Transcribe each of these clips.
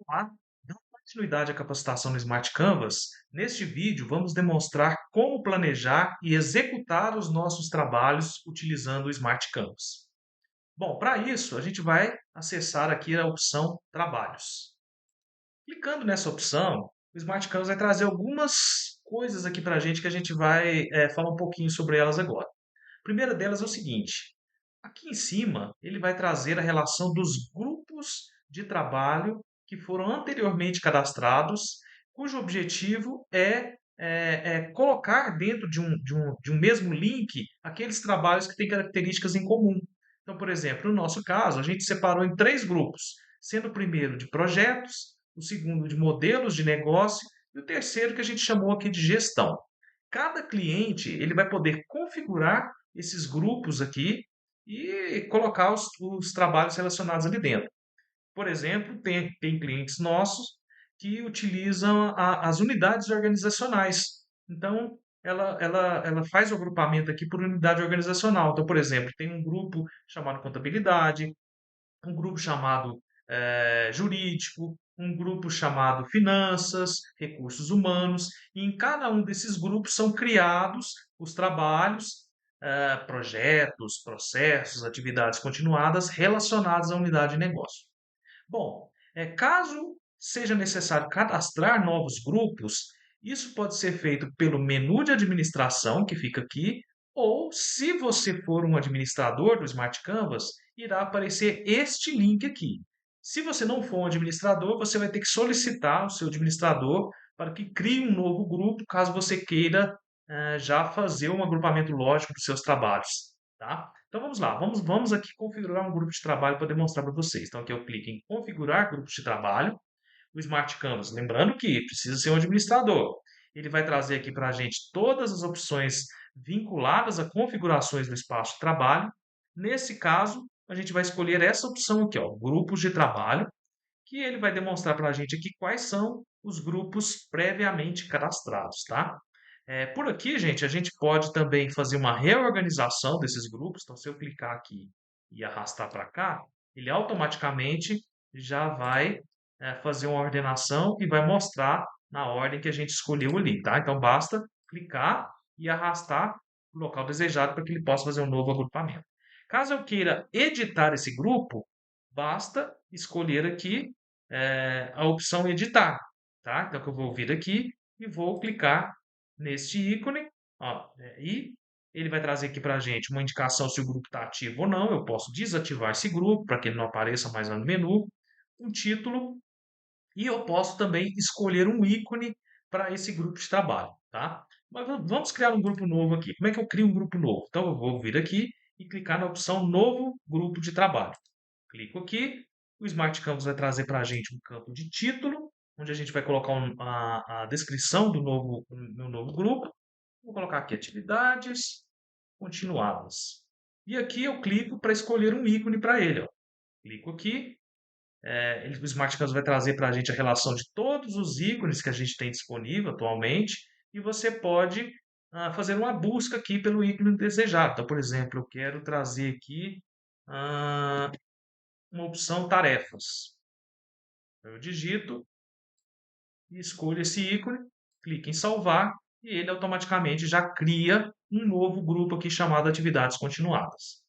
Olá, dando continuidade à capacitação no Smart Canvas, neste vídeo vamos demonstrar como planejar e executar os nossos trabalhos utilizando o Smart Canvas. Bom, para isso a gente vai acessar aqui a opção Trabalhos. Clicando nessa opção, o Smart Canvas vai trazer algumas coisas aqui para a gente vai falar um pouquinho sobre elas agora. A primeira delas é o seguinte: aqui em cima, ele vai trazer a relação dos grupos de trabalho que foram anteriormente cadastrados, cujo objetivo é colocar dentro de um mesmo link aqueles trabalhos que têm características em comum. Então, por exemplo, no nosso caso, a gente separou em três grupos, sendo o primeiro de projetos, o segundo de modelos de negócio e o terceiro que a gente chamou aqui de gestão. Cada cliente ele vai poder configurar esses grupos aqui e colocar os trabalhos relacionados ali dentro. Por exemplo, tem clientes nossos que utilizam as unidades organizacionais. Então, ela faz o agrupamento aqui por unidade organizacional. Então, por exemplo, tem um grupo chamado contabilidade, um grupo chamado jurídico, um grupo chamado finanças, recursos humanos, e em cada um desses grupos são criados os trabalhos, projetos, processos, atividades continuadas relacionadas à unidade de negócio. Bom, caso seja necessário cadastrar novos grupos, isso pode ser feito pelo menu de administração, que fica aqui, ou se você for um administrador do Smart Canvas, irá aparecer este link aqui. Se você não for um administrador, você vai ter que solicitar o seu administrador para que crie um novo grupo, caso você queira já fazer um agrupamento lógico dos seus trabalhos, tá? Então vamos lá, vamos aqui configurar um grupo de trabalho para demonstrar para vocês. Então aqui eu clico em configurar grupos de trabalho, o Smart Canvas, lembrando que precisa ser um administrador. Ele vai trazer aqui para a gente todas as opções vinculadas a configurações do espaço de trabalho. Nesse caso, a gente vai escolher essa opção aqui, ó, grupos de trabalho, que ele vai demonstrar para a gente aqui quais são os grupos previamente cadastrados, tá? Por aqui, gente, a gente pode também fazer uma reorganização desses grupos. Então, se eu clicar aqui e arrastar para cá, ele automaticamente já vai fazer uma ordenação e vai mostrar na ordem que a gente escolheu ali, tá? Então, basta clicar e arrastar para o local desejado para que ele possa fazer um novo agrupamento. Caso eu queira editar esse grupo, basta escolher aqui a opção editar, tá? Então, que eu vou vir aqui e vou clicar neste ícone, ó, e ele vai trazer aqui para a gente uma indicação se o grupo está ativo ou não. Eu posso desativar esse grupo para que ele não apareça mais no menu, um título, e eu posso também escolher um ícone para esse grupo de trabalho, tá? Mas vamos criar um grupo novo aqui. Como é que eu crio um grupo novo? Então, eu vou vir aqui e clicar na opção Novo Grupo de Trabalho. Clico aqui, o Smart Canvas vai trazer para a gente um campo de título, onde a gente vai colocar a descrição do novo grupo. Vou colocar aqui atividades continuadas. E aqui eu clico para escolher um ícone para ele. Ó. Clico aqui, o Smart Canvas vai trazer para a gente a relação de todos os ícones que a gente tem disponível atualmente. E você pode fazer uma busca aqui pelo ícone desejado. Então, por exemplo, eu quero trazer aqui ah, uma opção tarefas. Eu digito e escolho esse ícone, clico em salvar e ele automaticamente já cria um novo grupo aqui chamado atividades continuadas.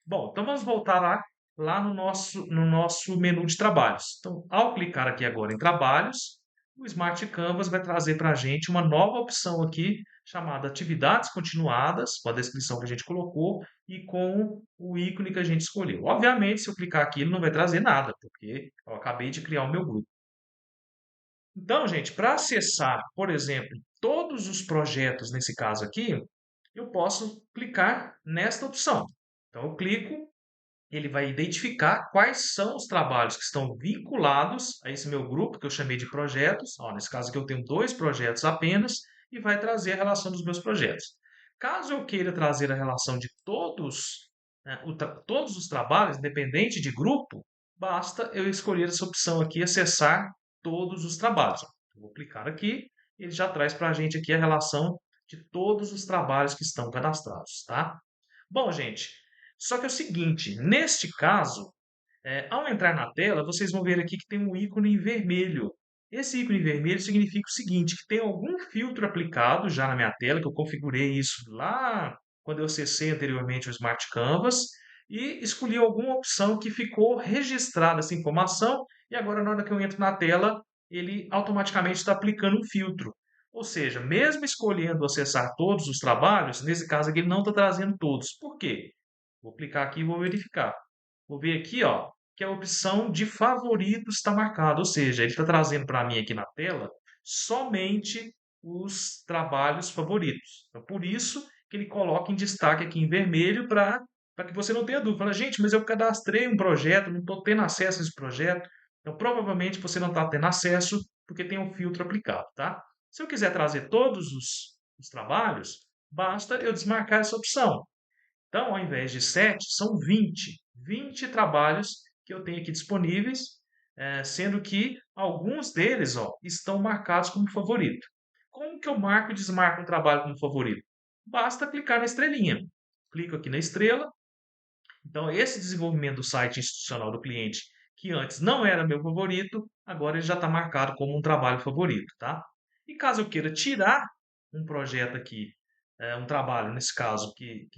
Bom, então vamos voltar lá no nosso menu de trabalhos. Então, ao clicar aqui agora em trabalhos, o Smart Canvas vai trazer para a gente uma nova opção aqui chamada atividades continuadas, com a descrição que a gente colocou e com o ícone que a gente escolheu. Obviamente, se eu clicar aqui, ele não vai trazer nada, porque eu acabei de criar o meu grupo. Então, gente, para acessar, por exemplo, todos os projetos nesse caso aqui, eu posso clicar nesta opção. Então, eu clico, ele vai identificar quais são os trabalhos que estão vinculados a esse meu grupo, que eu chamei de projetos. Ó, nesse caso aqui eu tenho dois projetos apenas, e vai trazer a relação dos meus projetos. Caso eu queira trazer a relação de todos, né, todos os trabalhos, independente de grupo, basta eu escolher essa opção aqui, acessar todos os trabalhos. Eu vou clicar aqui, ele já traz para a gente aqui a relação de todos os trabalhos que estão cadastrados, tá? Bom, gente, só que é o seguinte, neste caso, Ao entrar na tela, vocês vão ver aqui que tem um ícone em vermelho. Esse ícone em vermelho significa o seguinte, que tem algum filtro aplicado já na minha tela, que eu configurei isso lá quando eu acessei anteriormente o Smart Canvas, e escolhi alguma opção que ficou registrada essa informação, e agora na hora que eu entro na tela, ele automaticamente está aplicando um filtro. Ou seja, mesmo escolhendo acessar todos os trabalhos, nesse caso aqui ele não está trazendo todos. Por quê? Vou clicar aqui e vou verificar. Vou ver aqui, ó, que a opção de favoritos está marcada, ou seja, ele está trazendo para mim aqui na tela somente os trabalhos favoritos. Então, por isso que ele coloca em destaque aqui em vermelho para que você não tenha dúvida. Fala, gente, mas eu cadastrei um projeto, não estou tendo acesso a esse projeto. Então, provavelmente você não está tendo acesso porque tem um filtro aplicado, tá? Se eu quiser trazer todos os trabalhos, basta eu desmarcar essa opção. Então, ao invés de 7, são 20 trabalhos que eu tenho aqui disponíveis, sendo que alguns deles, ó, estão marcados como favorito. Como que eu marco e desmarco um trabalho como favorito? Basta clicar na estrelinha. Clico aqui na estrela. Então, esse desenvolvimento do site institucional do cliente, que antes não era meu favorito, agora ele já está marcado como um trabalho favorito, tá? E caso eu queira tirar um projeto aqui, um trabalho, nesse caso, que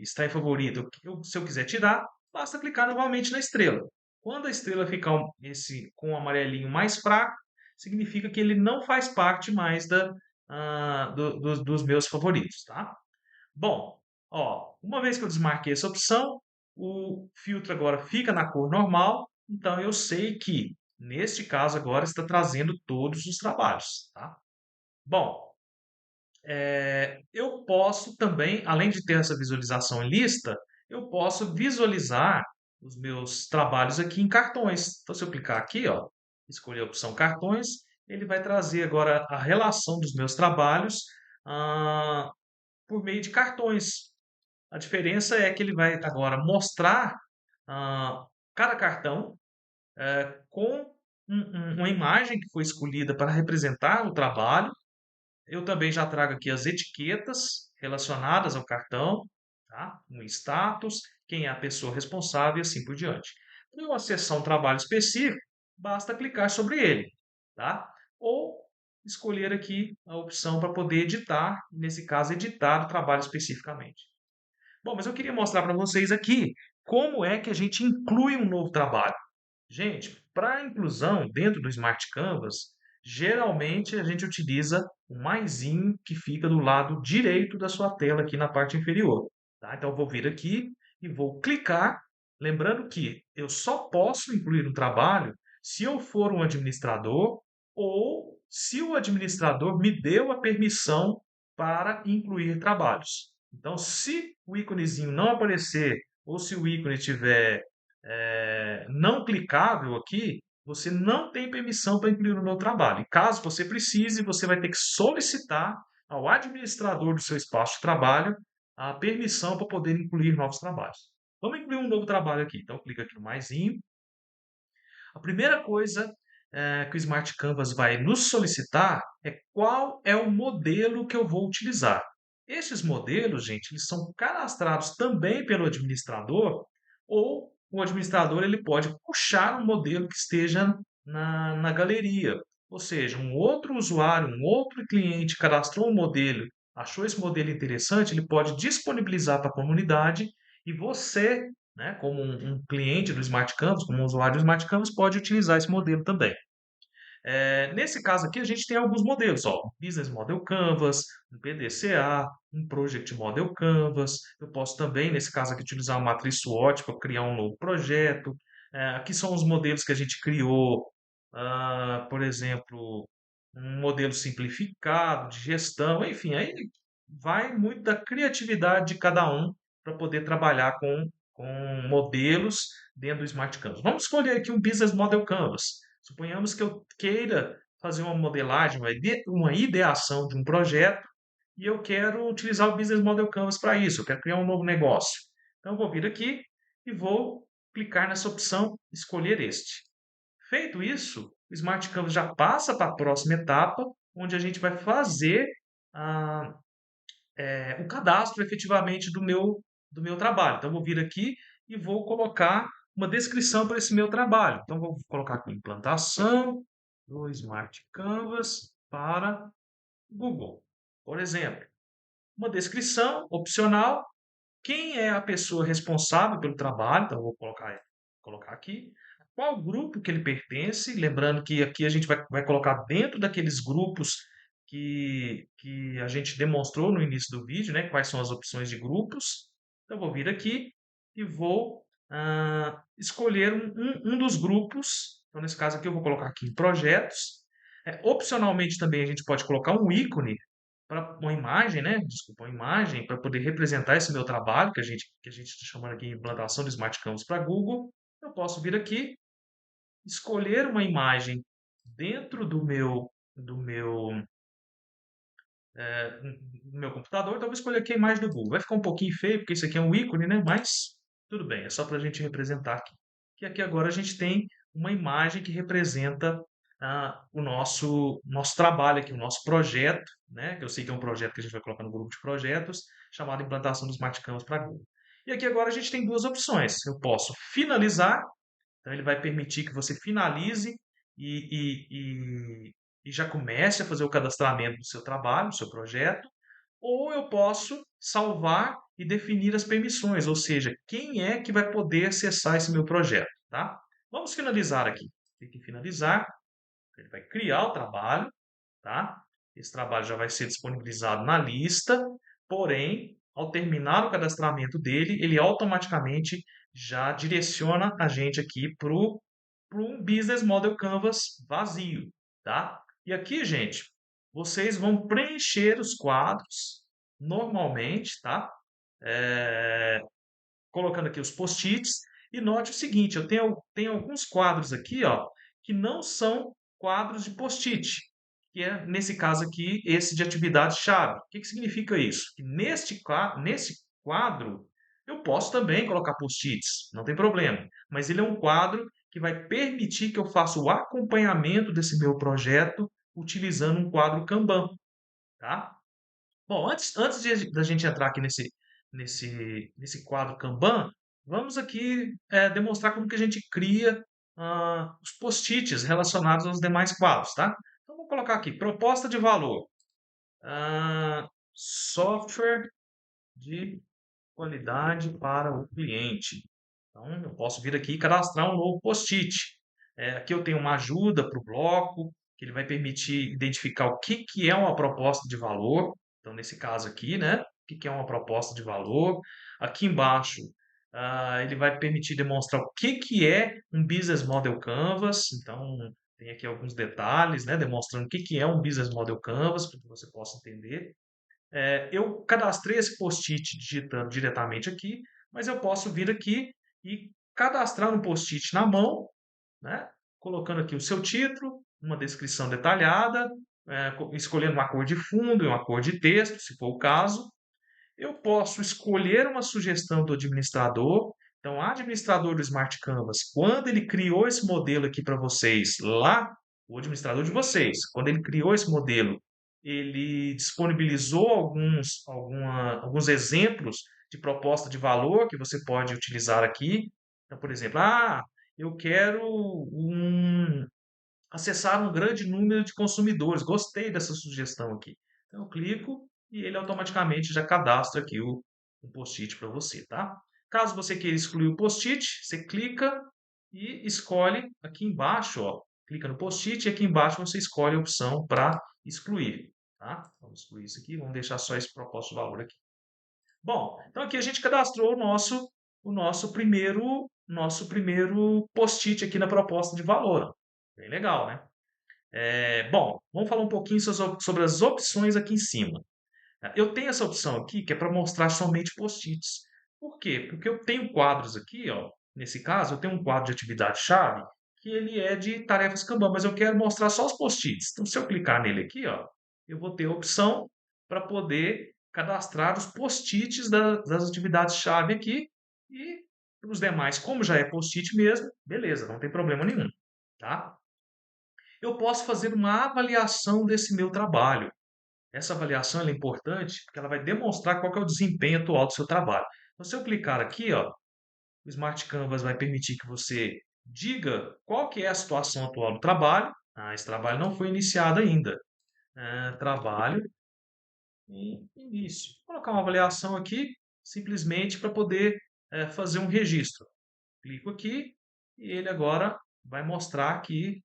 está em favorito, se eu quiser tirar, basta clicar novamente na estrela. Quando a estrela ficar com o amarelinho mais fraco, significa que ele não faz parte mais dos meus favoritos, tá? Bom, ó, uma vez que eu desmarquei essa opção, o filtro agora fica na cor normal, então eu sei que, neste caso agora, está trazendo todos os trabalhos, tá? Bom, eu posso também, além de ter essa visualização em lista, eu posso visualizar os meus trabalhos aqui em cartões. Então, se eu clicar aqui, ó, escolher a opção cartões, ele vai trazer agora a relação dos meus trabalhos ah, por meio de cartões. A diferença é que ele vai agora mostrar cada cartão com uma imagem que foi escolhida para representar o trabalho. Eu também já trago aqui as etiquetas relacionadas ao cartão, tá? Um status, quem é a pessoa responsável e assim por diante. Para eu acessar um trabalho específico, basta clicar sobre ele, tá? Ou escolher aqui a opção para poder editar, nesse caso, editar o trabalho especificamente. Bom, mas eu queria mostrar para vocês aqui como é que a gente inclui um novo trabalho. Gente, para inclusão dentro do Smart Canvas, geralmente a gente utiliza o maisinho que fica do lado direito da sua tela aqui na parte inferior, tá? Então eu vou vir aqui e vou clicar, lembrando que eu só posso incluir um trabalho se eu for um administrador ou se o administrador me deu a permissão para incluir trabalhos. Então, se o íconezinho não aparecer ou se o ícone estiver não clicável aqui, você não tem permissão para incluir no meu trabalho. E caso você precise, você vai ter que solicitar ao administrador do seu espaço de trabalho a permissão para poder incluir novos trabalhos. Vamos incluir um novo trabalho aqui. Então, clica aqui no maisinho. A primeira coisa que o Smart Canvas vai nos solicitar é qual é o modelo que eu vou utilizar. Esses modelos, gente, eles são cadastrados também pelo administrador ou o administrador ele pode puxar um modelo que esteja na galeria. Ou seja, um outro usuário, um outro cliente cadastrou um modelo, achou esse modelo interessante, ele pode disponibilizar para a comunidade e você, né, como um cliente do Smart Canvas, como um usuário do Smart Canvas, pode utilizar esse modelo também. Nesse caso aqui, a gente tem alguns modelos, ó, um Business Model Canvas, um PDCA, um Project Model Canvas. Eu posso também, nesse caso aqui, utilizar uma matriz SWOT para criar um novo projeto. Aqui são os modelos que a gente criou, por exemplo, um modelo simplificado de gestão, enfim, aí vai muito da criatividade de cada um para poder trabalhar com modelos dentro do Smart Canvas. Vamos escolher aqui um Business Model Canvas. Suponhamos que eu queira fazer uma modelagem, uma ideação de um projeto e eu quero utilizar o Business Model Canvas para isso, eu quero criar um novo negócio. Então, eu vou vir aqui e vou clicar nessa opção, escolher este. Feito isso, o Smart Canvas já passa para a próxima etapa, onde a gente vai fazer o cadastro efetivamente do meu trabalho. Então, eu vou vir aqui e vou colocar uma descrição para esse meu trabalho. Então, vou colocar aqui implantação do Smart Canvas para Google, por exemplo. Uma descrição opcional, quem é a pessoa responsável pelo trabalho, então eu vou colocar aqui, qual grupo que ele pertence, lembrando que aqui a gente vai colocar dentro daqueles grupos que a gente demonstrou no início do vídeo, né, quais são as opções de grupos. Então, eu vou vir aqui e vou escolher um dos grupos. Então, nesse caso aqui, eu vou colocar aqui em projetos. Opcionalmente também a gente pode colocar um ícone para uma imagem, né? Desculpa, uma imagem para poder representar esse meu trabalho que a gente está chamando aqui de implantação do Smart Canvas para Google. Eu posso vir aqui, escolher uma imagem dentro do meu computador, então eu vou escolher aqui a imagem do Google. Vai ficar um pouquinho feio, porque isso aqui é um ícone, né? Mas tudo bem, é só para a gente representar aqui. Que aqui agora a gente tem uma imagem que representa o nosso trabalho aqui, o nosso projeto, né? Que eu sei que é um projeto que a gente vai colocar no grupo de projetos, chamado Implantação dos Smart Canvas para Google. E aqui agora a gente tem duas opções. Eu posso finalizar, então ele vai permitir que você finalize e já comece a fazer o cadastramento do seu trabalho, do seu projeto, ou eu posso salvar e definir as permissões, ou seja, quem é que vai poder acessar esse meu projeto, tá? Vamos finalizar aqui. Tem que finalizar, ele vai criar o trabalho, tá? Esse trabalho já vai ser disponibilizado na lista, porém, ao terminar o cadastramento dele, ele automaticamente já direciona a gente aqui para um Business Model Canvas vazio, tá? E aqui, gente, vocês vão preencher os quadros normalmente, tá? Colocando aqui os post-its. E note o seguinte, eu tenho alguns quadros aqui, ó, que não são quadros de post-it, que é, nesse caso aqui, esse de atividade-chave. O que significa isso? Que nesse quadro, eu posso também colocar post-its, não tem problema. Mas ele é um quadro que vai permitir que eu faça o acompanhamento desse meu projeto utilizando um quadro Kanban, tá? Bom, antes da gente entrar aqui nesse quadro Kanban, vamos aqui demonstrar como que a gente cria os post-its relacionados aos demais quadros, tá? Então, vou colocar aqui, proposta de valor, software de qualidade para o cliente. Então, eu posso vir aqui e cadastrar um novo post-it. Aqui eu tenho uma ajuda para o bloco, que ele vai permitir identificar o que é uma proposta de valor. Então, nesse caso aqui, né? O que é uma proposta de valor. Aqui embaixo, ele vai permitir demonstrar o que é um Business Model Canvas. Então, tem aqui alguns detalhes, né? Demonstrando o que é um Business Model Canvas, para que você possa entender. Eu cadastrei esse post-it digitando diretamente aqui, mas eu posso vir aqui e cadastrar um post-it na mão, né? Colocando aqui o seu título, uma descrição detalhada, escolhendo uma cor de fundo e uma cor de texto, se for o caso. Eu posso escolher uma sugestão do administrador. Então, o administrador do Smart Canvas, quando ele criou esse modelo aqui para vocês, lá, o administrador de vocês, quando ele criou esse modelo, ele disponibilizou alguns exemplos de proposta de valor que você pode utilizar aqui. Então, por exemplo, eu quero acessar um grande número de consumidores. Gostei dessa sugestão aqui. Então, eu clico e ele automaticamente já cadastra aqui o post-it para você, tá? Caso você queira excluir o post-it, você clica e escolhe aqui embaixo, ó. Clica no post-it e aqui embaixo você escolhe a opção para excluir, tá? Vamos excluir isso aqui, vamos deixar só esse propósito de valor aqui. Bom, então aqui a gente cadastrou o nosso primeiro post-it aqui na proposta de valor. Bem legal, né? Bom, vamos falar um pouquinho sobre as opções aqui em cima. Eu tenho essa opção aqui que é para mostrar somente post-its. Por quê? Porque eu tenho quadros aqui, ó. Nesse caso, eu tenho um quadro de atividade-chave que ele é de tarefas Kanban, mas eu quero mostrar só os post-its. Então, se eu clicar nele aqui, ó, eu vou ter a opção para poder cadastrar os post-its das atividades-chave aqui e os demais, como já é post-it mesmo, beleza, não tem problema nenhum, tá? Eu posso fazer uma avaliação desse meu trabalho. Essa avaliação é importante porque ela vai demonstrar qual que é o desempenho atual do seu trabalho. Então, se eu clicar aqui, ó, O Smart Canvas vai permitir que você diga qual que é a situação atual do trabalho. Esse trabalho não foi iniciado ainda. Trabalho em início. Vou colocar uma avaliação aqui, simplesmente para poder fazer um registro. Clico aqui e ele agora vai mostrar que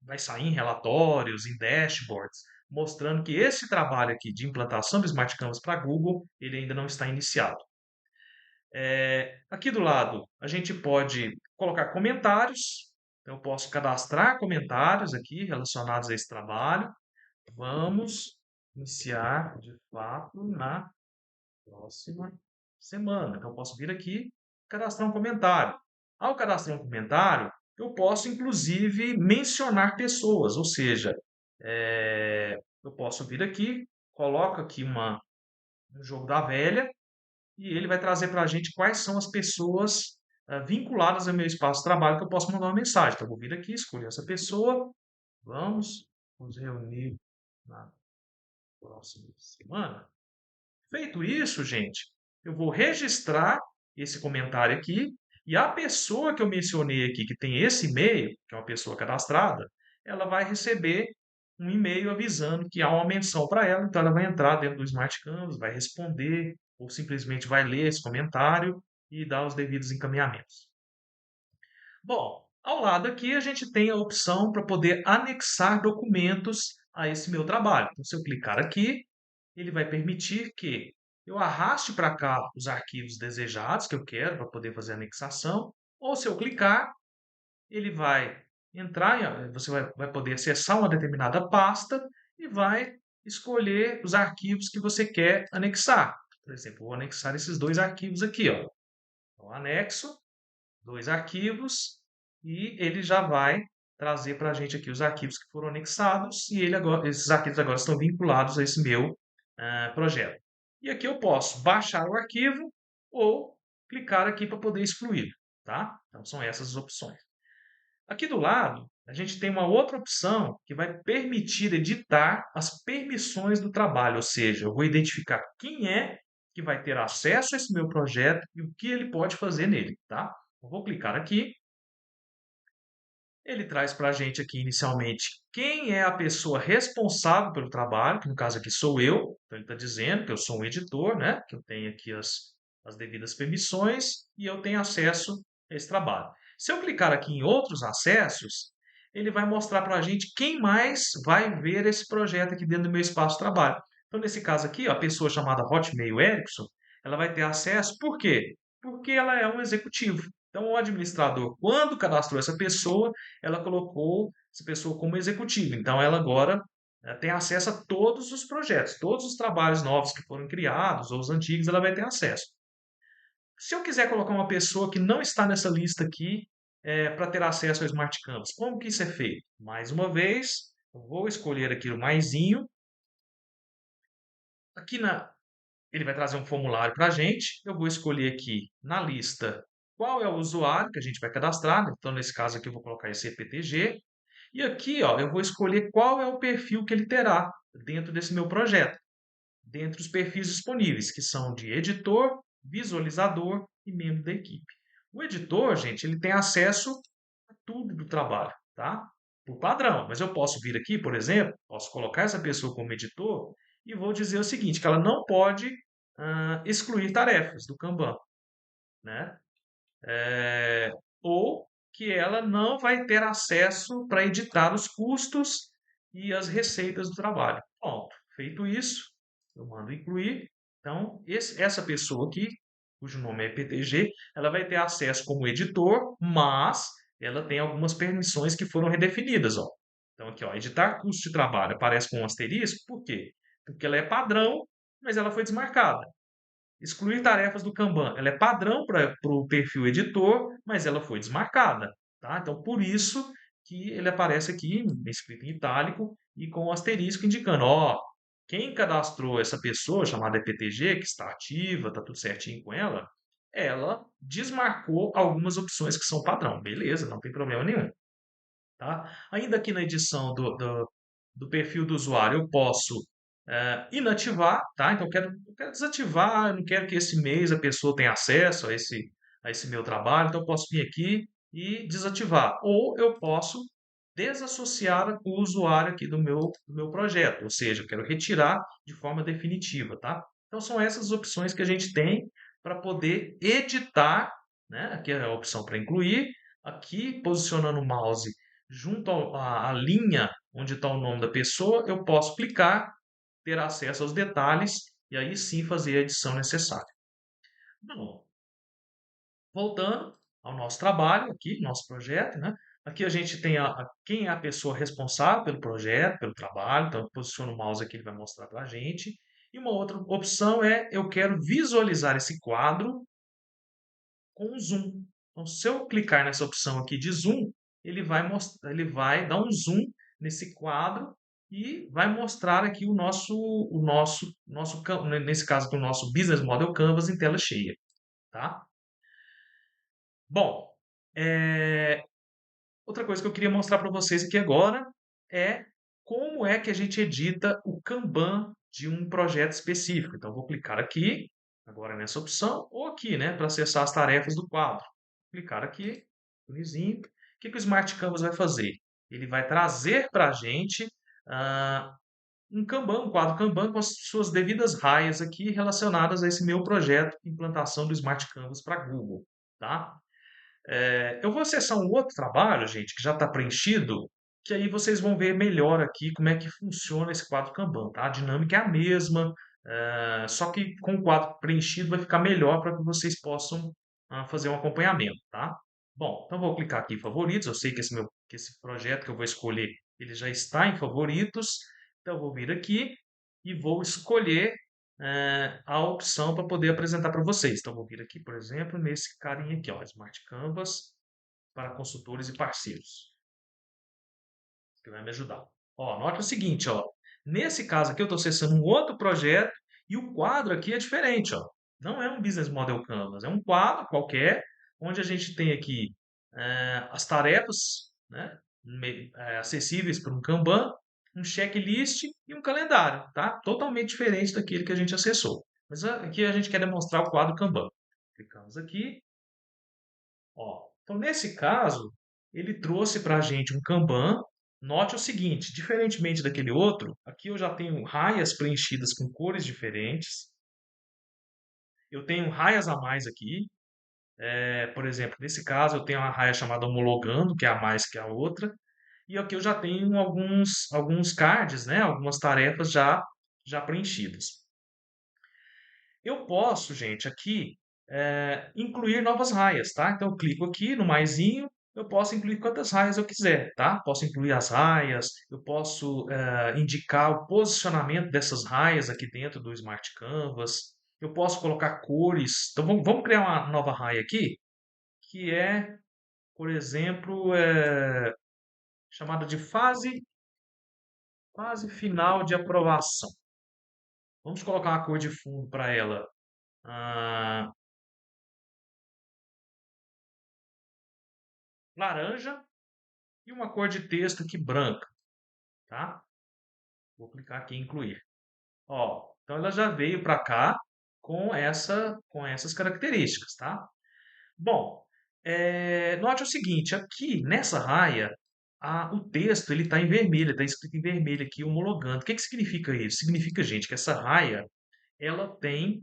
vai sair em relatórios, em dashboards, mostrando que esse trabalho aqui de implantação do Smart Canvas para Google, ele ainda não está iniciado. Aqui do lado, a gente pode colocar comentários. Então, eu posso cadastrar comentários aqui relacionados a esse trabalho. Vamos iniciar, de fato, na próxima semana. Então, eu posso vir aqui e cadastrar um comentário. Ao cadastrar um comentário, eu posso, inclusive, mencionar pessoas, ou seja, eu posso vir aqui, coloco aqui um jogo da velha, e ele vai trazer para a gente quais são as pessoas vinculadas ao meu espaço de trabalho que eu posso mandar uma mensagem. Então, eu vou vir aqui, escolher essa pessoa, vamos nos reunir na próxima semana. Feito isso, gente, eu vou registrar esse comentário aqui e a pessoa que eu mencionei aqui, que tem esse e-mail, que é uma pessoa cadastrada, ela vai receber um e-mail avisando que há uma menção para ela, então ela vai entrar dentro do Smart Canvas, vai responder ou simplesmente vai ler esse comentário e dar os devidos encaminhamentos. Bom, ao lado aqui a gente tem a opção para poder anexar documentos a esse meu trabalho. Então, se eu clicar aqui, ele vai permitir que eu arraste para cá os arquivos desejados que eu quero para poder fazer a anexação, ou se eu clicar, ele vai entrar, você vai poder acessar uma determinada pasta e vai escolher os arquivos que você quer anexar. Por exemplo, vou anexar esses dois arquivos aqui, ó. Então, anexo dois arquivos e ele já vai trazer para a gente aqui os arquivos que foram anexados e esses arquivos agora estão vinculados a esse meu projeto. E aqui eu posso baixar o arquivo ou clicar aqui para poder excluir, tá? Então são essas as opções. Aqui do lado, a gente tem uma outra opção que vai permitir editar as permissões do trabalho, ou seja, eu vou identificar quem é que vai ter acesso a esse meu projeto e o que ele pode fazer nele, tá? Eu vou clicar aqui. Ele traz para a gente aqui inicialmente quem é a pessoa responsável pelo trabalho, que no caso aqui sou eu. Então ele está dizendo que eu sou um editor, né? Que eu tenho aqui as devidas permissões e eu tenho acesso a esse trabalho. Se eu clicar aqui em outros acessos, ele vai mostrar para a gente quem mais vai ver esse projeto aqui dentro do meu espaço de trabalho. Então, nesse caso aqui, ó, a pessoa chamada Hotmail Erickson, ela vai ter acesso, por quê? Porque ela é um executivo. Então, o administrador, quando cadastrou essa pessoa, ela colocou essa pessoa como executiva. Então, ela agora tem acesso a todos os projetos, todos os trabalhos novos que foram criados, ou os antigos, ela vai ter acesso. Se eu quiser colocar uma pessoa que não está nessa lista aqui, para ter acesso ao Smart Canvas, como que isso é feito? Mais uma vez, eu vou escolher aqui o maisinho. Aqui ele vai trazer um formulário para a gente. Eu vou escolher aqui na lista qual é o usuário que a gente vai cadastrar. Então, nesse caso aqui, eu vou colocar esse EPTG. E aqui, ó, eu vou escolher qual é o perfil que ele terá dentro desse meu projeto, dentre os perfis disponíveis, que são de editor, visualizador e membro da equipe. O editor, gente, ele tem acesso a tudo do trabalho, tá? Por padrão. Mas eu posso vir aqui, por exemplo, posso colocar essa pessoa como editor e vou dizer o seguinte, que ela não pode excluir tarefas do Kanban, né? Ou que ela não vai ter acesso para editar os custos e as receitas do trabalho. Pronto, feito isso, eu mando incluir. Então, essa pessoa aqui, cujo nome é PTG, ela vai ter acesso como editor, mas ela tem algumas permissões que foram redefinidas. Ó. Então, aqui, ó, editar custo de trabalho aparece com um asterisco, por quê? Porque ela é padrão, mas ela foi desmarcada. Excluir tarefas do Kanban, ela é padrão para o perfil editor, mas ela foi desmarcada, tá? Então, por isso que ele aparece aqui, escrito em itálico e com um asterisco indicando, ó, quem cadastrou essa pessoa, chamada EPTG, que está ativa, está tudo certinho com ela desmarcou algumas opções que são padrão. Beleza, não tem problema nenhum. Tá? Ainda aqui na edição do perfil do usuário, eu posso inativar, tá? Então eu quero desativar, eu não quero que esse mês a pessoa tenha acesso a a esse meu trabalho, então eu posso vir aqui e desativar. Ou eu posso desassociar o usuário aqui do meu projeto, ou seja, eu quero retirar de forma definitiva, tá? Então são essas opções que a gente tem para poder editar, né? Aqui é a opção para incluir, aqui posicionando o mouse junto à linha onde está o nome da pessoa, eu posso clicar, ter acesso aos detalhes e aí sim fazer a edição necessária. Bom, voltando ao nosso trabalho aqui, nosso projeto, né? Aqui a gente tem quem é a pessoa responsável pelo projeto, pelo trabalho. Então, eu posiciono o mouse aqui, ele vai mostrar para a gente. E uma outra opção é, eu quero visualizar esse quadro com zoom. Então, se eu clicar nessa opção aqui de zoom, ele vai mostrar, ele vai dar um zoom nesse quadro e vai mostrar aqui nesse caso aqui, o nosso Business Model Canvas em tela cheia, tá? Bom, é, outra coisa que eu queria mostrar para vocês aqui agora é como é que a gente edita o Kanban de um projeto específico. Então, eu vou clicar aqui, agora nessa opção, ou aqui, né, para acessar as tarefas do quadro. Clicar aqui, bonitinho. O que o Smart Canvas vai fazer? Ele vai trazer para a gente um Kanban, um quadro Kanban com as suas devidas raias aqui relacionadas a esse meu projeto de implantação do Smart Canvas para Google, tá? Eu vou acessar um outro trabalho, gente, que já está preenchido, que aí vocês vão ver melhor aqui como é que funciona esse quadro Kanban, tá? A dinâmica é a mesma, só que com o quadro preenchido vai ficar melhor para que vocês possam fazer um acompanhamento, tá? Bom, então vou clicar aqui em favoritos. Eu sei que esse projeto que eu vou escolher, ele já está em favoritos. Então eu vou vir aqui e vou escolher a opção para poder apresentar para vocês. Então, vou vir aqui, por exemplo, nesse carinha aqui, ó, Smart Canvas para consultores e parceiros, que vai me ajudar. Ó, nota o seguinte, ó, nesse caso aqui eu estou acessando um outro projeto e o quadro aqui é diferente, ó. Não é um Business Model Canvas, é um quadro qualquer, onde a gente tem aqui as tarefas, né, acessíveis por um Kanban, um checklist e um calendário, tá? Totalmente diferente daquele que a gente acessou. Mas aqui a gente quer demonstrar o quadro Kanban. Clicamos aqui, ó. Então, nesse caso, ele trouxe para a gente um Kanban. Note o seguinte, diferentemente daquele outro, aqui eu já tenho raias preenchidas com cores diferentes. Eu tenho raias a mais aqui. Por exemplo, nesse caso eu tenho uma raia chamada homologando, que é a mais que a outra. E aqui eu já tenho alguns cards, né? Algumas tarefas já preenchidas. Eu posso, gente, aqui incluir novas raias, tá? Então eu clico aqui no maisinho, eu posso incluir quantas raias eu quiser, tá? Posso incluir as raias, eu posso indicar o posicionamento dessas raias aqui dentro do Smart Canvas, eu posso colocar cores. Então vamos criar uma nova raia aqui, que é, por exemplo, chamada de fase final de aprovação. Vamos colocar uma cor de fundo para ela. ah, Laranja e uma cor de texto aqui branca, tá? Vou clicar aqui em incluir. Ó, então ela já veio para cá com essas características, tá? Bom, note o seguinte, aqui nessa raia, o texto ele está em vermelho, está escrito em vermelho aqui, homologando. O que que significa isso? Significa, gente, que essa raia ela tem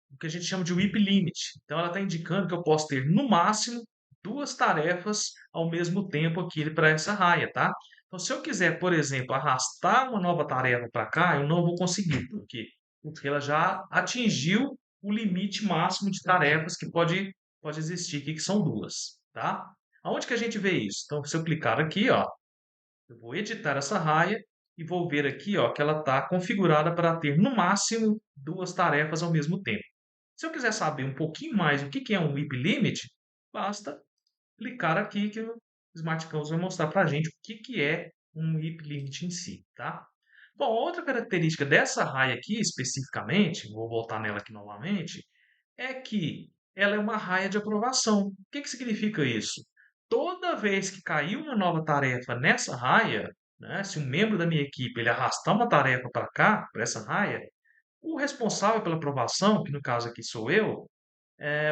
o que a gente chama de WIP limit. Então, ela está indicando que eu posso ter, no máximo, duas tarefas ao mesmo tempo aqui para essa raia, tá? Então, se eu quiser, por exemplo, arrastar uma nova tarefa para cá, eu não vou conseguir. Por quê? Porque ela já atingiu o limite máximo de tarefas que pode existir aqui, que são duas, tá? Aonde que a gente vê isso? Então, se eu clicar aqui, ó, eu vou editar essa raia e vou ver aqui, ó, que ela está configurada para ter no máximo duas tarefas ao mesmo tempo. Se eu quiser saber um pouquinho mais o que que é um WIP Limit, basta clicar aqui que o Smart Canvas vai mostrar para a gente o que que é um WIP Limit em si, tá? Bom, outra característica dessa raia aqui especificamente, vou voltar nela aqui novamente, é que ela é uma raia de aprovação. O que que significa isso? Toda vez que cair uma nova tarefa nessa raia, né, se um membro da minha equipe ele arrastar uma tarefa para cá, para essa raia, O responsável pela aprovação, que no caso aqui sou eu,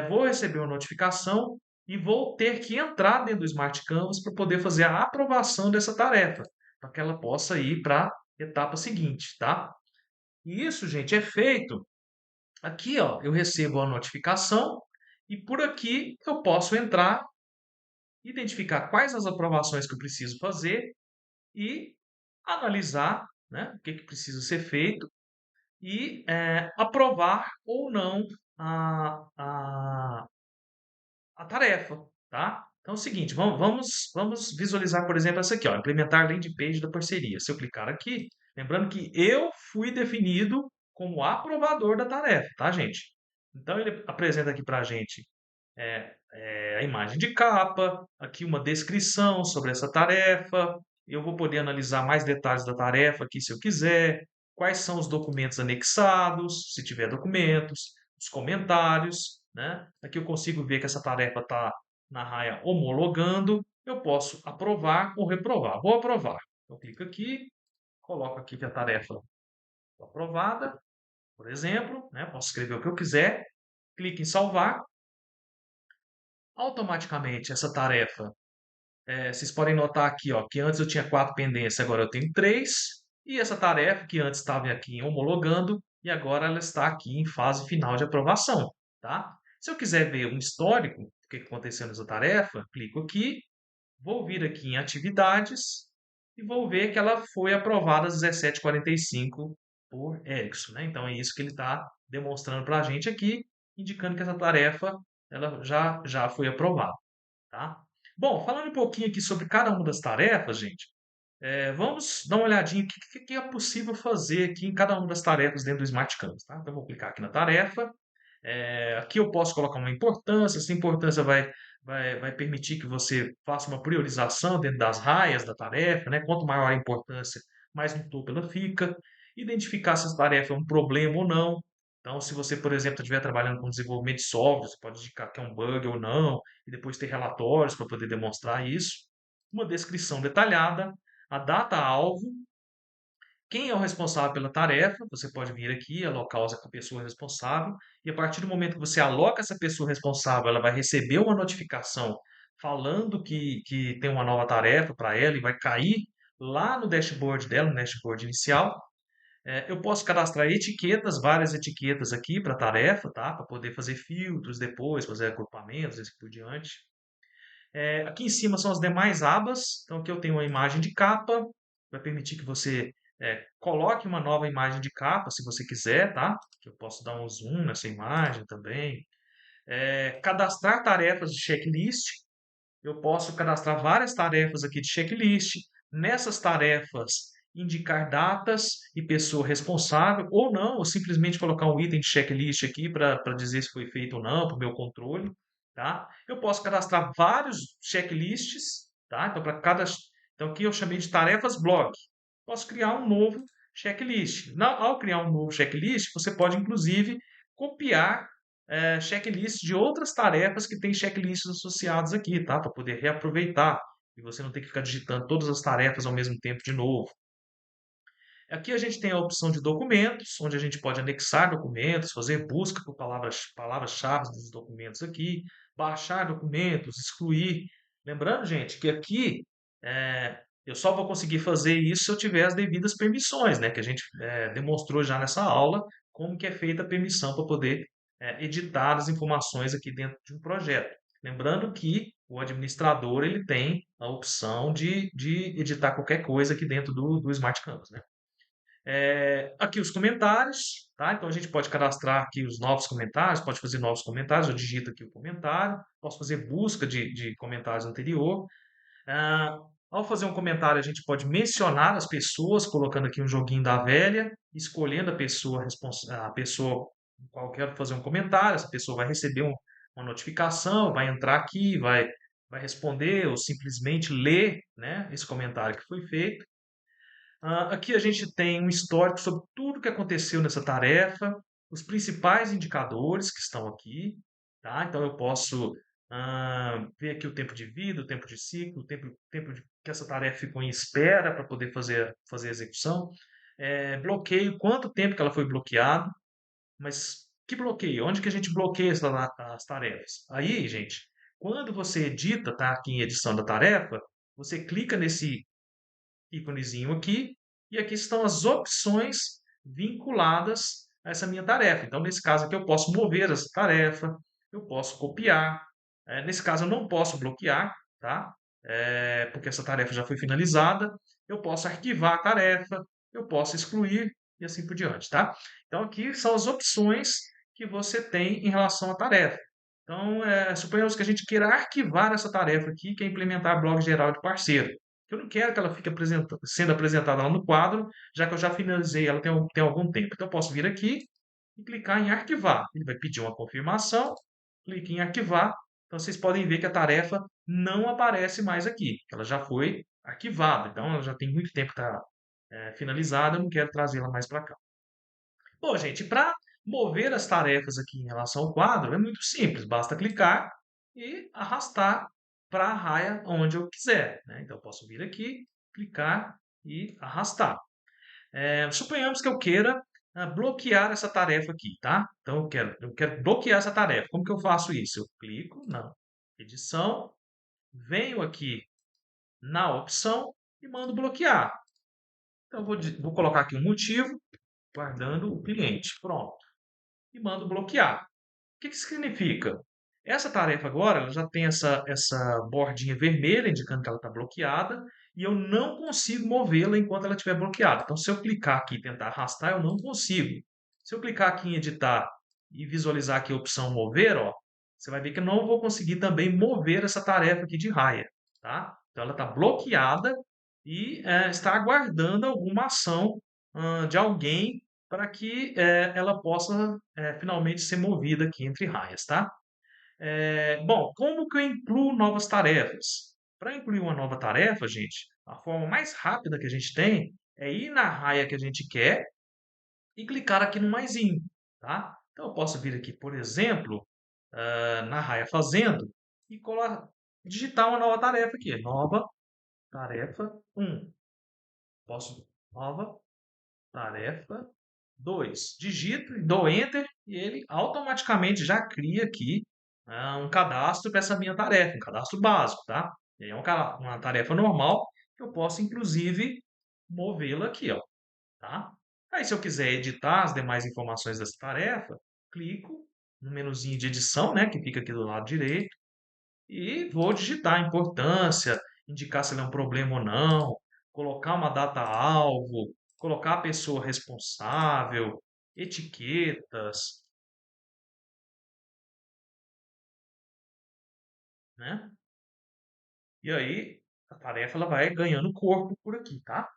vou receber uma notificação e vou ter que entrar dentro do Smart Canvas para poder fazer a aprovação dessa tarefa, para que ela possa ir para a etapa seguinte, tá? E isso, gente, é feito aqui, ó, eu recebo a notificação e por aqui eu posso entrar, identificar quais as aprovações que eu preciso fazer e analisar, né, o que que precisa ser feito e aprovar ou não a, a, a tarefa, tá? Então é o seguinte, vamos visualizar, por exemplo, essa aqui, ó, implementar landing page da parceria. Se eu clicar aqui, lembrando que eu fui definido como aprovador da tarefa, tá, gente? Então ele apresenta aqui para a gente a imagem de capa, aqui uma descrição sobre essa tarefa. Eu vou poder analisar mais detalhes da tarefa aqui se eu quiser, quais são os documentos anexados, se tiver documentos, os comentários, né? Aqui eu consigo ver que essa tarefa está na raia homologando. Eu posso aprovar ou reprovar. Vou aprovar. Eu clico aqui, coloco aqui que a tarefa foi aprovada, por exemplo, né? Posso escrever o que eu quiser, clique em salvar. Automaticamente essa tarefa, vocês podem notar aqui, ó, que antes eu tinha 4 pendências, agora eu tenho 3. E essa tarefa que antes estava aqui em homologando e agora ela está aqui em fase final de aprovação, tá? Se eu quiser ver um histórico do que aconteceu nessa tarefa, clico aqui, vou vir aqui em atividades e vou ver que ela foi aprovada às 17h45 por Erickson, né? Então é isso que ele está demonstrando para a gente aqui, indicando que essa tarefa ela já foi aprovada, tá? Bom, falando um pouquinho aqui sobre cada uma das tarefas, gente, vamos dar uma olhadinha o que é possível fazer aqui em cada uma das tarefas dentro do Smart Canvas, tá? Então, eu vou clicar aqui na tarefa. Aqui eu posso colocar uma importância. Essa importância vai permitir que você faça uma priorização dentro das raias da tarefa, né? Quanto maior a importância, mais no topo ela fica. Identificar se essa tarefa é um problema ou não. Então, se você, por exemplo, estiver trabalhando com desenvolvimento de software, você pode indicar que é um bug ou não, e depois ter relatórios para poder demonstrar isso. Uma descrição detalhada, a data-alvo, quem é o responsável pela tarefa, você pode vir aqui, alocar a pessoa responsável, e a partir do momento que você aloca essa pessoa responsável, ela vai receber uma notificação falando que tem uma nova tarefa para ela e vai cair lá no dashboard dela, no dashboard inicial. Eu posso cadastrar etiquetas, várias etiquetas aqui para a tarefa, tá? Para poder fazer filtros depois, fazer agrupamentos, assim por diante. Aqui em cima são as demais abas. Então aqui eu tenho uma imagem de capa, vai permitir que você coloque uma nova imagem de capa, se você quiser, tá? Eu posso dar um zoom nessa imagem também. Cadastrar tarefas de checklist. Eu posso cadastrar várias tarefas aqui de checklist. Nessas tarefas, indicar datas e pessoa responsável, ou não, ou simplesmente colocar um item de checklist aqui para dizer se foi feito ou não, para o meu controle, tá? Eu posso cadastrar vários checklists, tá? Então, para cada. Então, aqui eu chamei de tarefas block. Posso criar um novo checklist. Ao criar um novo checklist, você pode, inclusive, copiar checklist de outras tarefas que têm checklists associados aqui, tá? Para poder reaproveitar e você não ter que ficar digitando todas as tarefas ao mesmo tempo de novo. Aqui a gente tem a opção de documentos, onde a gente pode anexar documentos, fazer busca por palavras-chave dos documentos aqui, baixar documentos, excluir. Lembrando, gente, que aqui eu só vou conseguir fazer isso se eu tiver as devidas permissões, né? Que a gente demonstrou já nessa aula como que é feita a permissão para poder editar as informações aqui dentro de um projeto. Lembrando que o administrador ele tem a opção de editar qualquer coisa aqui dentro do Smart Canvas, né? Aqui os comentários, tá? Então a gente pode cadastrar aqui os novos comentários, pode fazer novos comentários, eu digito aqui o comentário, posso fazer busca de comentários anterior. Ah, ao fazer um comentário, a gente pode mencionar as pessoas, colocando aqui um joguinho da velha, escolhendo a pessoa com qual eu quero fazer um comentário, essa pessoa vai receber uma notificação, vai entrar aqui, vai responder ou simplesmente ler, né, esse comentário que foi feito. Aqui a gente tem um histórico sobre tudo que aconteceu nessa tarefa, os principais indicadores que estão aqui, tá? Então eu posso ver aqui o tempo de vida, o tempo de ciclo, o tempo que essa tarefa ficou em espera para poder fazer a execução. bloqueio, quanto tempo que ela foi bloqueada, mas que bloqueio? Onde que a gente bloqueia as tarefas? Aí, gente, quando você edita, tá aqui em edição da tarefa, você clica nesse íconezinho aqui, e aqui estão as opções vinculadas a essa minha tarefa. Então, nesse caso aqui, eu posso mover essa tarefa, eu posso copiar. Nesse caso, eu não posso bloquear, tá? Porque essa tarefa já foi finalizada. Eu posso arquivar a tarefa, eu posso excluir e assim por diante, tá? Então, aqui são as opções que você tem em relação à tarefa. Então, suponhamos que a gente queira arquivar essa tarefa aqui, que é implementar blog geral de parceiro. Eu não quero que ela fique sendo apresentada lá no quadro, já que eu já finalizei ela tem algum tempo. Então, eu posso vir aqui e clicar em arquivar. Ele vai pedir uma confirmação, clique em arquivar. Então, vocês podem ver que a tarefa não aparece mais aqui. Ela já foi arquivada. Então, ela já tem muito tempo que está finalizada. Eu não quero trazê-la mais para cá. Bom, gente, para mover as tarefas aqui em relação ao quadro, é muito simples. Basta clicar e arrastar para a raia onde eu quiser, né? Então, eu posso vir aqui, clicar e arrastar. Suponhamos que eu queira bloquear essa tarefa aqui, tá? Então, eu quero bloquear essa tarefa. Como que eu faço isso? Eu clico na edição, venho aqui na opção e mando bloquear. Então, eu vou colocar aqui um motivo, guardando o cliente. Pronto. E mando bloquear. O que que significa? Essa tarefa agora ela já tem essa bordinha vermelha indicando que ela está bloqueada e eu não consigo movê-la enquanto ela estiver bloqueada. Então, se eu clicar aqui e tentar arrastar, eu não consigo. Se eu clicar aqui em editar e visualizar aqui a opção mover, ó, você vai ver que eu não vou conseguir também mover essa tarefa aqui de raia, tá? Então, ela está bloqueada e está aguardando alguma ação de alguém para que ela possa finalmente ser movida aqui entre raias, tá? Bom, como que eu incluo novas tarefas? Para incluir uma nova tarefa, gente, a forma mais rápida que a gente tem é ir na raia que a gente quer e clicar aqui no maisinho, tá? Então, eu posso vir aqui, por exemplo, na raia Fazendo e digitar uma nova tarefa aqui. Nova tarefa 1. Posso, nova tarefa 2. Digito e dou Enter e ele automaticamente já cria aqui um cadastro para essa minha tarefa, um cadastro básico, tá? E aí é uma tarefa normal que eu posso, inclusive, movê-la aqui, ó, tá? Aí, se eu quiser editar as demais informações dessa tarefa, clico no menuzinho de edição, né, que fica aqui do lado direito, e vou digitar a importância, indicar se ele é um problema ou não, colocar uma data-alvo, colocar a pessoa responsável, etiquetas, né? E aí a tarefa ela vai ganhando corpo por aqui, tá?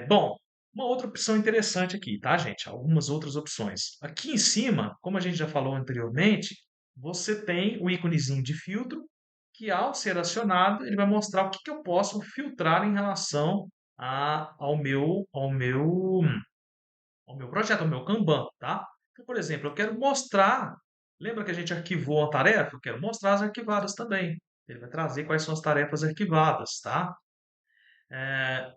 Bom, uma outra opção interessante aqui, tá, gente? Algumas outras opções. Aqui em cima, como a gente já falou anteriormente, você tem o íconezinho de filtro, que ao ser acionado, ele vai mostrar o que que eu posso filtrar em relação ao meu projeto, ao meu Kanban, tá? Então, por exemplo, eu quero mostrar, lembra que a gente arquivou a tarefa? Eu quero mostrar as arquivadas também. Ele vai trazer quais são as tarefas arquivadas, tá?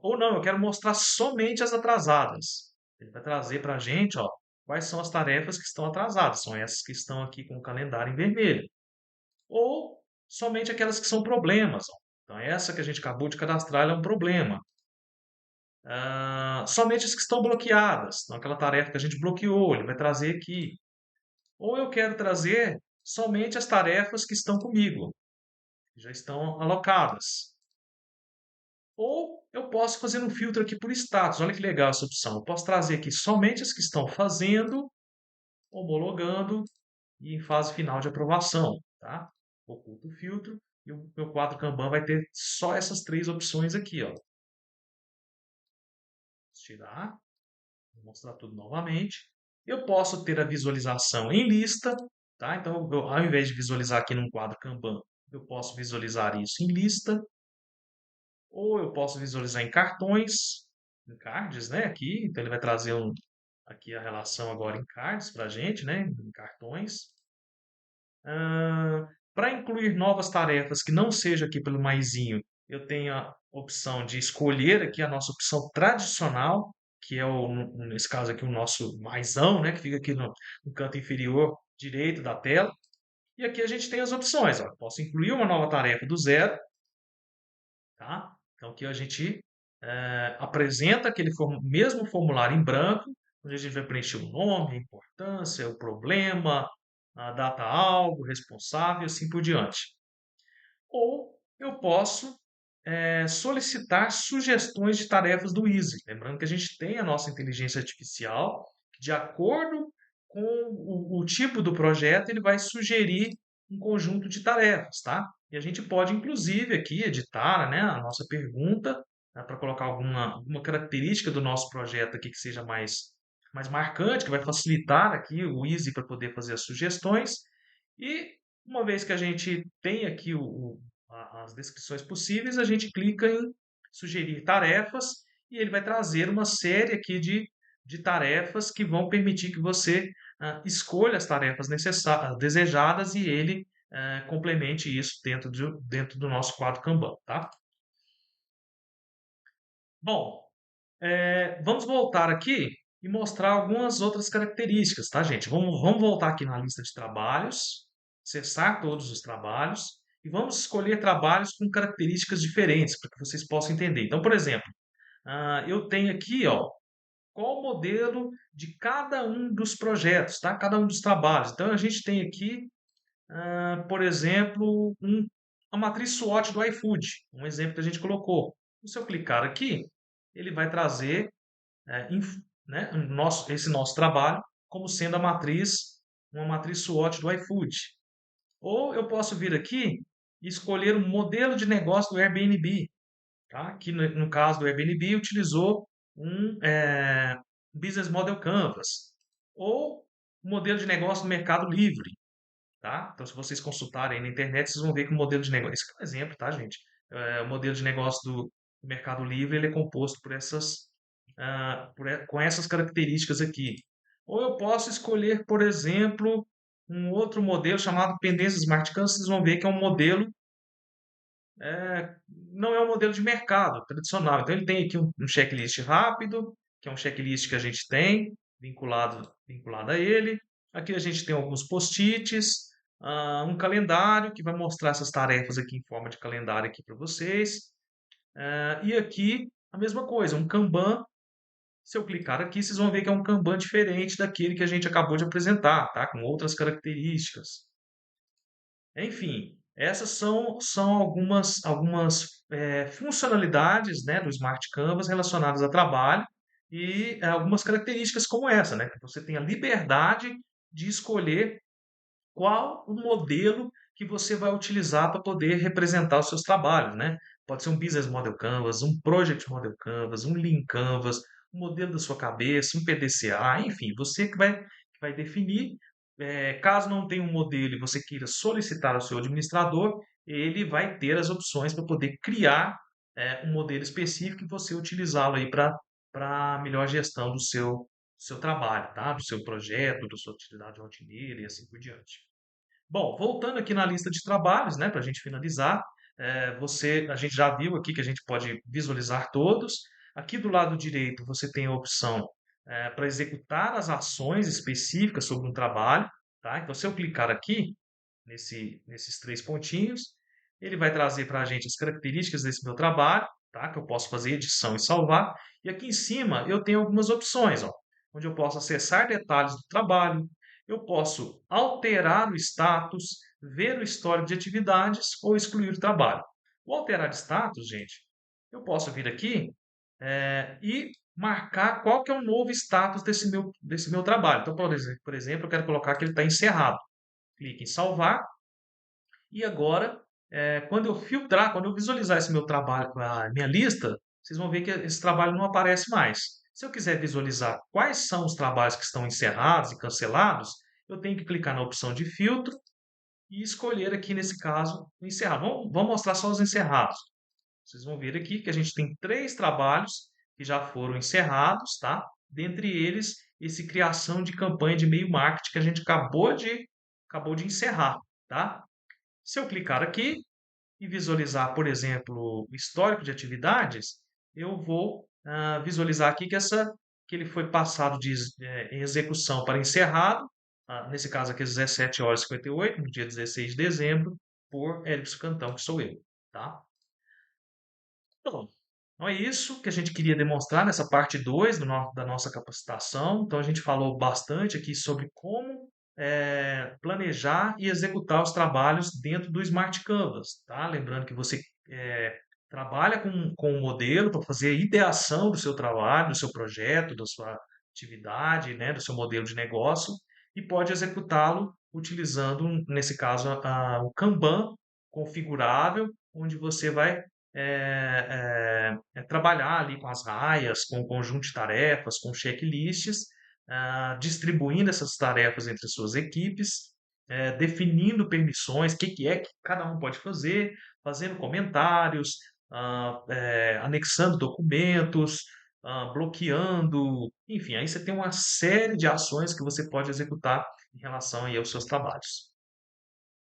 Ou não, eu quero mostrar somente as atrasadas. Ele vai trazer para a gente, ó, quais são as tarefas que estão atrasadas. São essas que estão aqui com o calendário em vermelho. Ou somente aquelas que são problemas, ó. Então, essa que a gente acabou de cadastrar, ela é um problema. Somente as que estão bloqueadas. Então, aquela tarefa que a gente bloqueou, ele vai trazer aqui. Ou eu quero trazer somente as tarefas que estão comigo, que já estão alocadas. Ou eu posso fazer um filtro aqui por status. Olha que legal essa opção. Eu posso trazer aqui somente as que estão fazendo, homologando e em fase final de aprovação, tá? Oculto o filtro e o meu quadro Kanban vai ter só essas três opções aqui, ó. Tirar, vou mostrar tudo novamente. Eu posso ter a visualização em lista, tá? Então, ao invés de visualizar aqui num quadro Kanban, eu posso visualizar isso em lista. Ou eu posso visualizar em cartões, em cards, né? Aqui, então ele vai trazer aqui a relação agora em cards para a gente, né? Em cartões. Para incluir novas tarefas que não seja aqui pelo maisinho, eu tenho a opção de escolher aqui a nossa opção tradicional, que é nesse caso aqui o nosso maisão, né, que fica aqui no canto inferior direito da tela. E aqui a gente tem as opções, ó. Posso incluir uma nova tarefa do zero, tá? Então aqui a gente apresenta aquele mesmo formulário em branco, onde a gente vai preencher o nome, a importância, o problema, a data-alvo, o responsável e assim por diante. Ou eu posso solicitar sugestões de tarefas do Easy. Lembrando que a gente tem a nossa inteligência artificial, que de acordo com o tipo do projeto, ele vai sugerir um conjunto de tarefas, tá? E a gente pode, inclusive, aqui editar, né, a nossa pergunta, né, para colocar alguma característica do nosso projeto aqui que seja mais marcante, que vai facilitar aqui o Easy para poder fazer as sugestões. E uma vez que a gente tem aqui as descrições possíveis, a gente clica em sugerir tarefas e ele vai trazer uma série aqui de tarefas que vão permitir que você escolha as tarefas desejadas e ele complemente isso dentro do nosso quadro Kanban, tá? Bom, vamos voltar aqui e mostrar algumas outras características, tá, gente? Vamos voltar aqui na lista de trabalhos, acessar todos os trabalhos e vamos escolher trabalhos com características diferentes para que vocês possam entender. Então, por exemplo, eu tenho aqui, ó, qual o modelo de cada um dos projetos, tá? Cada um dos trabalhos. Então, a gente tem aqui, por exemplo, a matriz SWOT do iFood, um exemplo que a gente colocou. Se eu clicar aqui, ele vai trazer né, esse nosso trabalho como sendo uma matriz SWOT do iFood. Ou eu posso vir aqui e escolher um modelo de negócio do Airbnb, tá? Que no caso do Airbnb utilizou um Business Model Canvas. Ou um modelo de negócio do Mercado Livre, tá? Então, se vocês consultarem na internet, vocês vão ver que o modelo de negócio, esse é um exemplo, tá, gente? O modelo de negócio do Mercado Livre, ele é composto por com essas características aqui. Ou eu posso escolher, por exemplo, um outro modelo chamado Pendências Smart Canvas, vocês vão ver que é um modelo, não é um modelo de mercado tradicional. Então, ele tem aqui um checklist rápido, que é um checklist que a gente tem vinculado a ele. Aqui a gente tem alguns post-its, um calendário que vai mostrar essas tarefas aqui em forma de calendário aqui para vocês. E aqui a mesma coisa, um Kanban. Se eu clicar aqui, vocês vão ver que é um Kanban diferente daquele que a gente acabou de apresentar, tá? Com outras características. Enfim, essas são algumas funcionalidades, né, do Smart Canvas relacionadas a trabalho e algumas características como essa, né? Que você tem a liberdade de escolher qual o modelo que você vai utilizar para poder representar os seus trabalhos, né? Pode ser um Business Model Canvas, um Project Model Canvas, um Lean Canvas, um modelo da sua cabeça, um PDCA, enfim, você que vai definir. Caso não tenha um modelo e você queira solicitar ao seu administrador, ele vai ter as opções para poder criar um modelo específico e você utilizá-lo aí para melhor gestão do seu trabalho, tá? Do seu projeto, da sua atividade rotineira e assim por diante. Bom, voltando aqui na lista de trabalhos, né, para a gente finalizar, a gente já viu aqui que a gente pode visualizar todos. Aqui do lado direito você tem a opção para executar as ações específicas sobre um trabalho, tá? Então, se eu clicar aqui nesses três pontinhos, ele vai trazer para a gente as características desse meu trabalho, tá? Que eu posso fazer edição e salvar. E aqui em cima eu tenho algumas opções, ó, onde eu posso acessar detalhes do trabalho, eu posso alterar o status, ver o histórico de atividades ou excluir o trabalho. O alterar status, gente, eu posso vir aqui e marcar qual que é o novo status desse meu trabalho. Então, por exemplo, eu quero colocar que ele está encerrado. Clique em salvar e agora, quando eu filtrar, quando eu visualizar esse meu trabalho, a minha lista, vocês vão ver que esse trabalho não aparece mais. Se eu quiser visualizar quais são os trabalhos que estão encerrados e cancelados, eu tenho que clicar na opção de filtro e escolher aqui, nesse caso, o encerrar. Vamos mostrar só os encerrados. Vocês vão ver aqui que a gente tem 3 trabalhos que já foram encerrados, tá? Dentre eles, esse criação de campanha de e-mail marketing que a gente acabou de encerrar, tá? Se eu clicar aqui e visualizar, por exemplo, o histórico de atividades, eu vou visualizar aqui que que ele foi passado em execução para encerrado, nesse caso aqui, às 17h58, no dia 16 de dezembro, por Érico Cantão, que sou eu, tá? Bom, então é isso que a gente queria demonstrar nessa parte 2 da nossa capacitação. Então, a gente falou bastante aqui sobre como planejar e executar os trabalhos dentro do Smart Canvas, tá? Lembrando que você eh, trabalha com o modelo para fazer a ideação do seu trabalho, do seu projeto, da sua atividade, né, do seu modelo de negócio, e pode executá-lo utilizando, nesse caso, o Kanban configurável, onde você vai trabalhar ali com as raias, com o conjunto de tarefas, com checklists, distribuindo essas tarefas entre as suas equipes, definindo permissões, o que, que é que cada um pode fazer, fazendo comentários, anexando documentos, bloqueando, enfim, aí você tem uma série de ações que você pode executar em relação aí aos seus trabalhos.